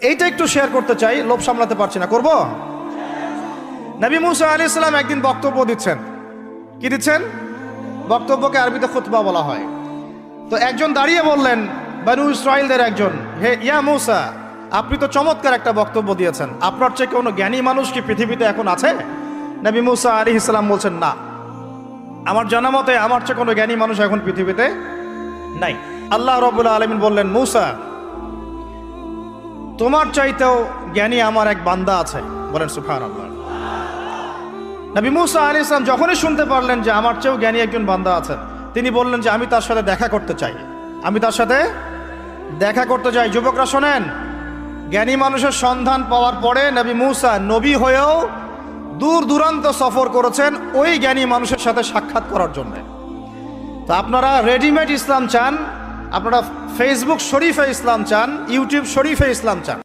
এইটা একটু শেয়ার করতে চাই, লোভ সামলাতে পারছি না, করব। নবী মুসা আলাইহিস সালাম একদিন বক্তব্য দিচ্ছেন। কি দিচ্ছেন? বক্তব্যকে আরবিতে খুতবা বলা হয়। তো একজন দাঁড়িয়ে বললেন, বনু ইসরাইলদের একজন, হে ইয়া মুসা, আপনি তো চমৎকার একটা বক্তব্য দিয়েছেন, আপনার চেয়ে কোনো জ্ঞানী মানুষ কি পৃথিবীতে এখন আছে? নবী মুসা আলাইহিস সালাম বলছেন, না, আমার জানা মতে আমার চেয়ে কোনো জ্ঞানী মানুষ এখন পৃথিবীতে নাই। আল্লাহ রাব্বুল আলামিন বললেন, মুসা, তোমার চাইতেও জ্ঞানী আমার এক বান্দা আছে। বলেন সুবহানাল্লাহ। নবী মুসা আলাইহিস সালাম যখনই শুনতে পারলেন যে আমার চেয়েও জ্ঞানী একজন বান্দা আছেন, তিনি বললেন যে আমি তার সাথে দেখা করতে চাই, আমি তার সাথে দেখা করতে চাই। যুবকরা শোনেন, জ্ঞানী মানুষের সন্ধান পাওয়ার পরে নবী মুসা নবী হয়েও দূর দূরান্ত সফর করেছেন ওই জ্ঞানী মানুষের সাথে সাক্ষাৎ করার জন্য। তো আপনারা রেডিমেড ইসলাম চান, আপনারা ফেসবুক শরীফে ইসলাম চান, ইউটিউব শরীফে ইসলাম চান।